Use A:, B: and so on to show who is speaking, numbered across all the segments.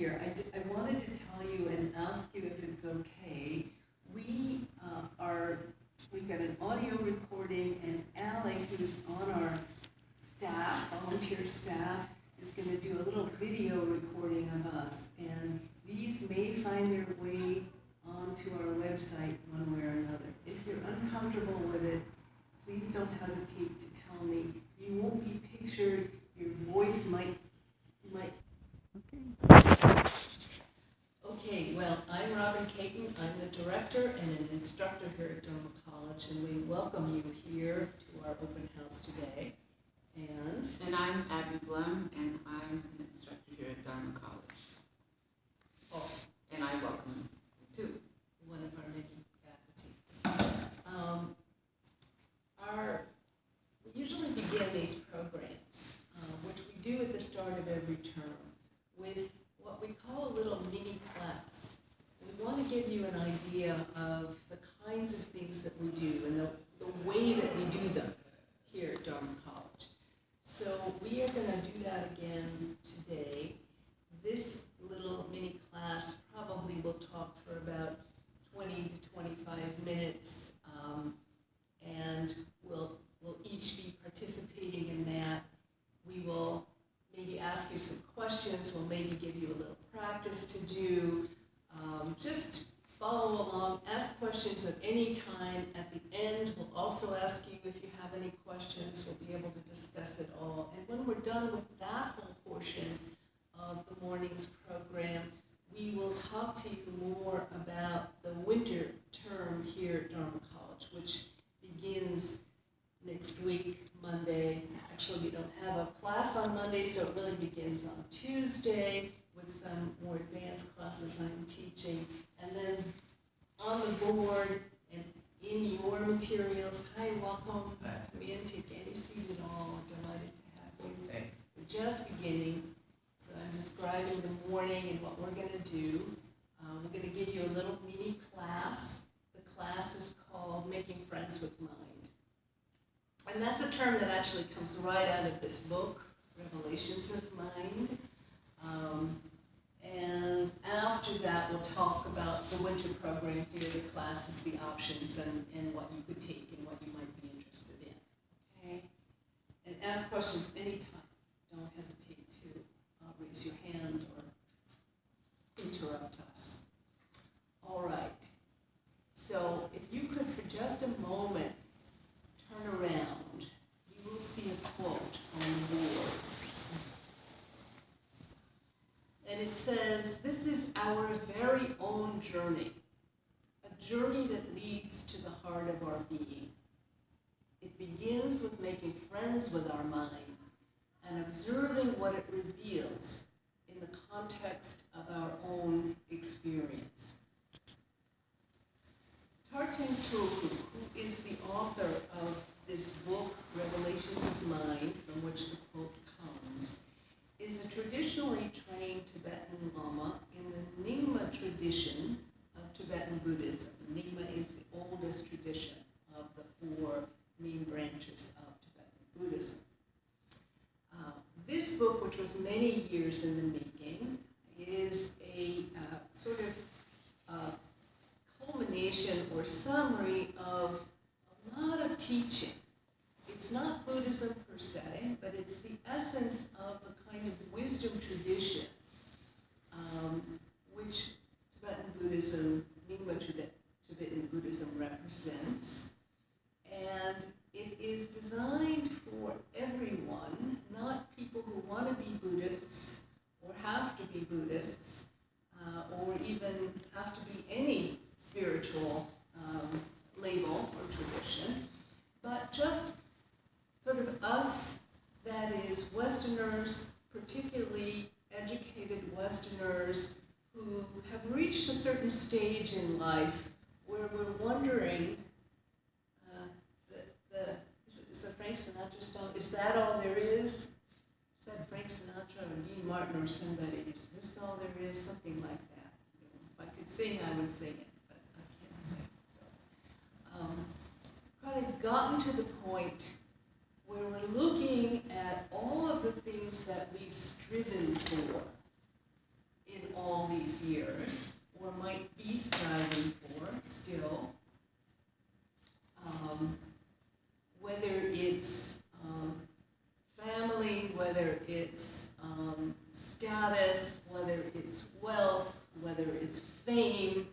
A: here. I wanted to tell you and ask you if it's okay. We've got an audio recording, and Allie, who's on our staff, volunteer staff, is going to do a little video recording of us. And these may find their way onto our website one way or another. If you're uncomfortable with it, please don't hesitate to tell me. You won't be pictured. Your voice might. Okay, well, I'm Robin Caton. I'm the director and an instructor here at Dharma College, and we welcome you here to our open house today.
B: And I'm Abby Blum, and I'm an instructor here at Dharma College.
A: Awesome.
B: And I welcome you too.
A: One of our many faculty. We usually begin these programs, which we do at the start of every term, with what we call a little mini class. We want to give you an idea of the kinds of things that we do and the way that we do them here at Dharma College. So we are going to do that again today. This little mini class probably will talk for about 20 to 25 minutes, and we'll each be participating in that. We will maybe ask you some questions. We'll maybe give you a little practice to do. Just follow along, ask questions at any time. At the end, we'll also ask you if you have any questions. We'll be able to discuss it all. And when we're done with that whole portion of the morning's program, we will talk to you more about the winter term here at Dharma College, which begins next week, Monday. Actually, we don't have a class on Monday, so it really begins on Tuesday with some more advanced classes I'm teaching. And then on the board and in your materials, hi, welcome. Come in, take any seat at all. Delighted to have you.
C: Thanks.
A: We're just beginning, so I'm describing the morning and what we're going to do. We're going to give you a little mini class. The class is called Making Friends with Mind. And that's a term that actually comes right out of this book, Revelations of Mind. And after that, we'll talk about the winter program here, the classes, the options, and what you could take and what you might be interested in. Okay? And ask questions anytime. Don't hesitate to raise your hand or interrupt us. All right. So if you could, for just a moment, turn around, you will see a quote on the board. And it says, "This is our very own journey, a journey that leads to the heart of our being. It begins with making friends with our mind and observing what it reveals in the context of our own experience." Tartan Toku, who is the author of this book, Revelations of Mind, from which the quote comes, is a traditionally trained Tibetan Lama in the Nyingma tradition of Tibetan Buddhism. Nyingma is the oldest tradition of the four main branches of Tibetan Buddhism. This book, which was many years in the making, is a sort of culmination or summary of a lot of teaching. It's not Buddhism per se, but it's the essence of the kind of wisdom tradition which Tibetan Buddhism, Nyingma Tibetan Buddhism represents. And it is designed for everyone, not people who want to be Buddhists or have to be Buddhists or even have to be any spiritual label or tradition, but just sort of us, that is Westerners, particularly educated Westerners who have reached a certain stage in life where we're wondering, is it Frank Sinatra song? Is that all there is? Is that Frank Sinatra or Dean Martin or somebody? Is this all there is? Something like that. If I could sing, I would sing it, but I can't sing. So, kind of gotten to the point where we're looking at all of the things that we've striven for in years, or might be striving for still. Whether it's family, whether it's status, whether it's wealth, whether it's fame,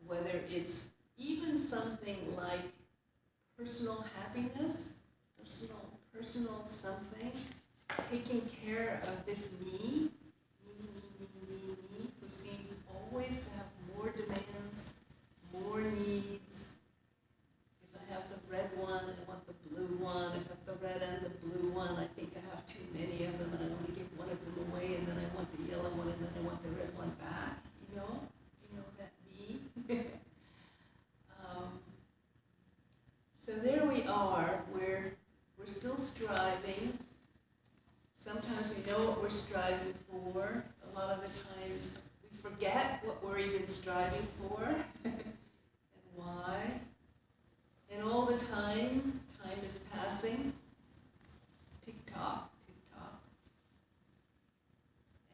A: whether it's even something like personal happiness, personal something, taking care of this me, who seems always to have more demands, more needs. If I have the red one, I want the blue one. If I have the red and the blue one, I think I have too many of them and I want to give one of them away, and then I want the yellow one, and then I want the red one back. You know that me. So there we are, we're still striving. Sometimes we know what we're striving for. A lot of the times we forget what we're even striving for and why. And all the time is passing. Tick-tock, tick-tock.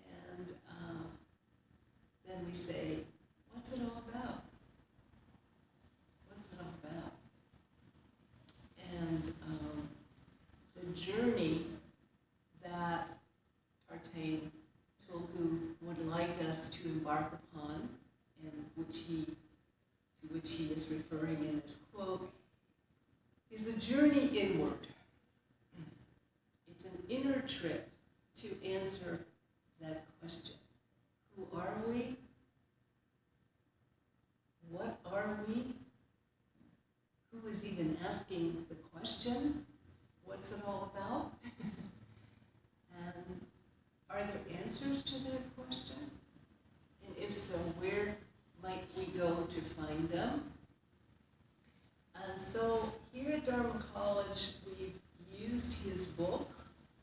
A: And then we say, what's it all about? What's it all about? And the journey that Tartain Tulku would like us to embark upon, and to which he is referring in this quote, is a journey inward. It's an inner trip to answer that question. Who are we? What are we? Who is even asking the question? What's it all about? And are there answers to that question? And if so, where might we go to find them? And so here at Dharma College, we've used his book,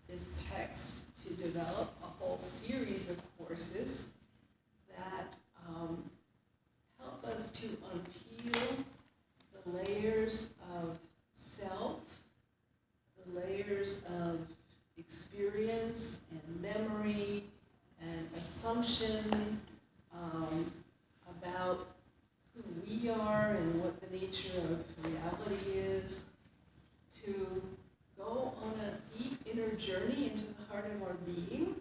A: his text, to develop a whole series of courses that help us to unpeel the layers of self, the layers of experience and memory and assumption about who we are and what the nature of reality is, to go on a deep inner journey into the heart of our being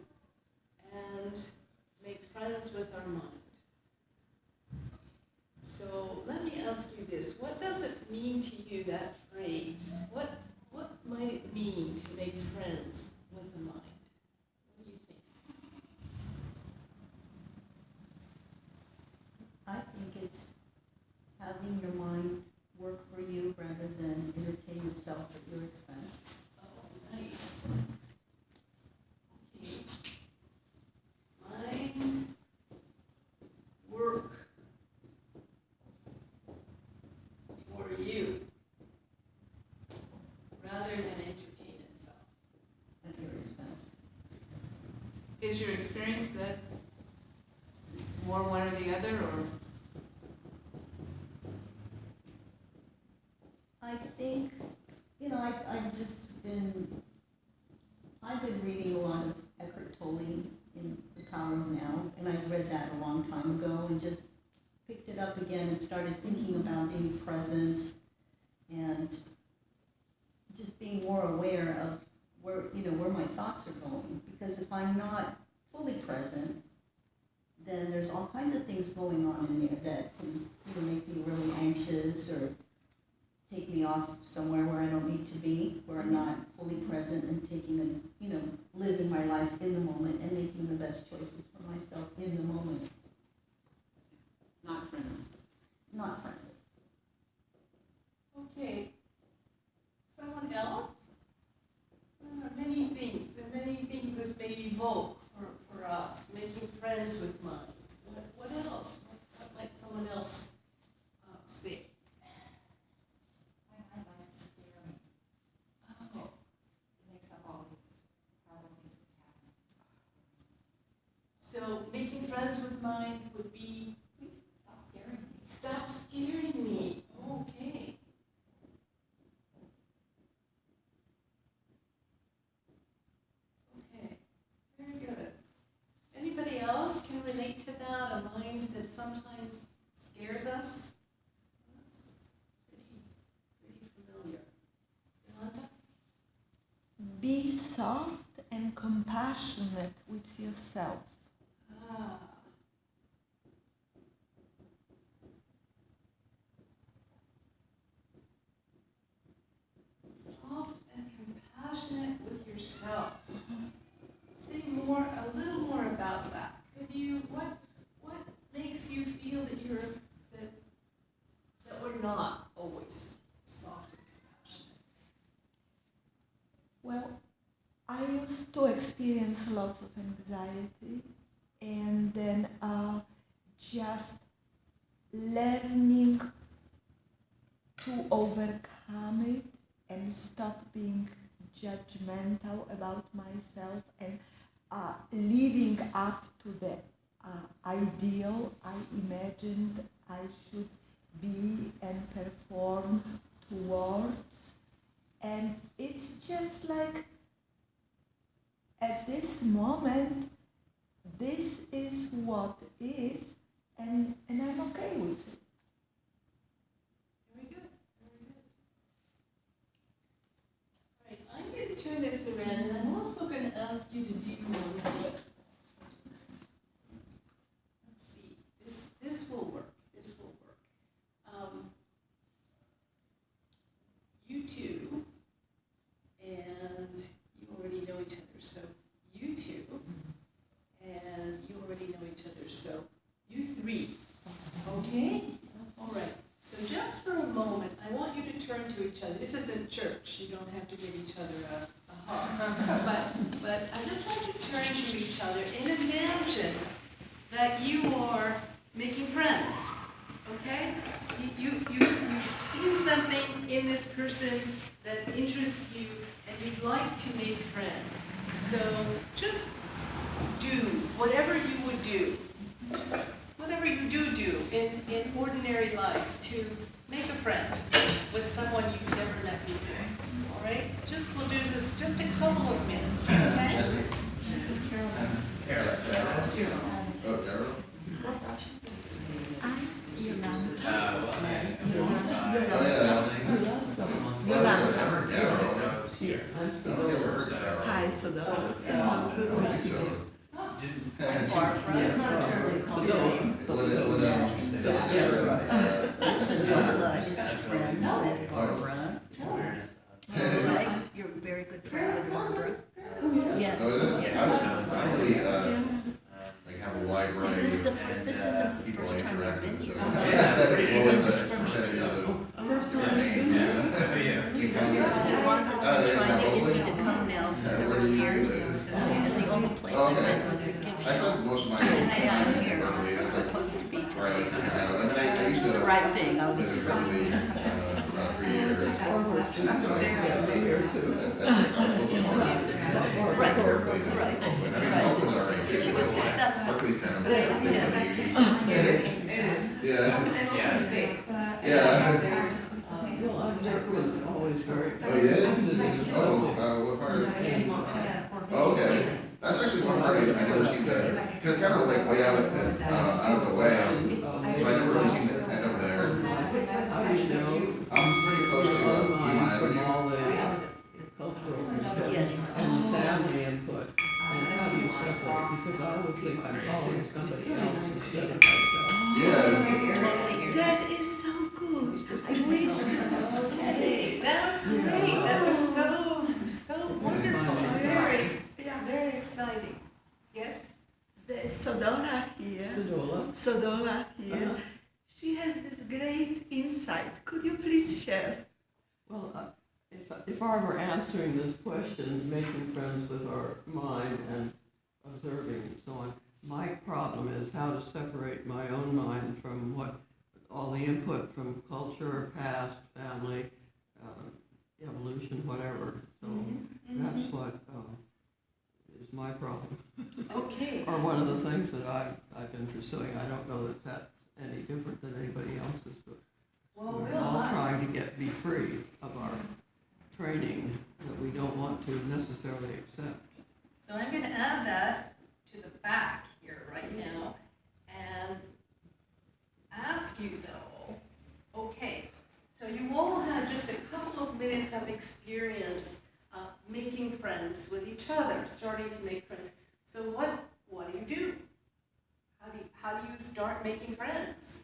A: and make friends with our mind. So let me ask you this, what does it mean to you, that phrase? What might it mean to make friends with the mind? What do you think?
C: I think it's having your mind work for you rather than entertain itself at your expense.
A: Oh, nice. Okay. Mind, work for you rather than entertain itself.
C: At your expense.
B: Is your experience that more one or the other, or?
C: I think, I've been reading a lot of Eckhart Tolle in The Power of Now, and I read that a long time ago and just picked it up again and started thinking about being present and just being more aware of where my thoughts are going. Because if I'm not fully present, then there's all kinds of things going on in there that can make me really anxious or take me off somewhere where I don't need to be, where I'm not fully present and living my life in the moment and making the best choices for myself in the moment.
B: Not friendly.
C: Not friendly.
A: Okay. Someone else? There are many things. There are many things this may evoke for us, making friends with mind. What else? What might someone else say?
D: My mind likes to scare me.
A: Oh,
D: It makes up all these horrible things that happen.
A: so making friends with mind would be
D: Please stop scaring me.
A: stop scaring me. Okay. Okay. Very good. Anybody else can relate relate to that, a mind that sometimes scares us? That's pretty familiar. Yolanda?
E: Be soft and compassionate with yourself.
A: Ah. Soft and compassionate with yourself. Say a little more about that. Could you, what makes you feel that that we're not always soft and compassionate?
E: Well, I used to experience lots of anxiety, and then just learning to overcome it and stop being judgmental about myself and living up to the ideal I imagined I should be and perform towards. And it's just like, at this moment, this is what is, and I'm okay with it.
A: Very good, very good. All right, I'm going to turn this around, and I'm also going to ask you to do one thing. Let's see, this will work, this will work. You two, and you already know each other, so you two, and you already know each other, so you three, okay? All right, so just for a moment, I want you to turn to each other. This isn't church, you don't have to give each other a hug. But I just want you to turn to each other and imagine that you are making friends, okay? You've seen something in this person that interests you, and you'd like to make friends. So just do whatever you would do, whatever you do in ordinary life to make a friend with someone you've never met before. All right? We'll do this just a couple of minutes, okay?
F: Oh, Daryl?
E: Hi, Sedona.
C: Sedona is friends with Barbara. Right? You're a very good friend with Barbara. Yes.
F: I really, like have a wide variety
C: This
F: of
C: isn't the
F: people
C: first
F: I
C: time you've
F: interact
C: been
F: with.
C: here.
F: What was
C: It's
F: the
C: from
F: percentage of the?
C: Yolanda's been trying to get me to come now for
F: Where
C: several
F: do you
C: years,
F: live?
C: and the only place I went was the gift
F: I
C: shop.
F: spent most of my
C: Today I'm here,
F: probably,
C: I'm supposed to be
F: where I
C: today.
F: like to hang out. I mean, I used
C: It's
F: to
C: the right thing, I was
F: live in
C: ready.
F: Berkeley for about 3 years.
C: Right, right,
F: I mean,
C: right.
F: Oakland's all right.
C: She was successful.
F: Berkeley's kind of.
C: Yes.
F: Yeah. Yeah.
G: Well, I've been always very.
F: Oh, you did? Oh, what part? Oh, okay. That's actually one part I never seem to, because it's kind of like way out of the way. So I never really seem to end up there.
G: I you know,
F: I'm pretty close to Elon
G: from
F: Avenue.
G: all the cultural
C: Yes.
G: and family input. And how do you separate? Because I always think I'm following somebody else instead of myself.
F: Yeah.
E: That is so good. I really
A: Okay, that was great. That was so wonderful. Very exciting. Yes?
E: The Sedona here. Sedona here.
G: Uh-huh.
E: She has this great insight. Could you please share?
G: Well, if I were answering this question, making friends with our mind and observing and so on, my problem is how to separate my own mind from what all the input from culture, past, family, evolution, whatever. So that's what is my problem.
A: Okay.
G: Or one of the things that I've been pursuing. I don't know that that's any different than anybody else's, but
A: Well,
G: we're
A: we'll
G: all trying to be free of our training that we don't want to necessarily accept.
A: So I'm going to add that to the back here right now. kids have experience making friends with each other, starting to make friends. So what do you do? How do you start making friends?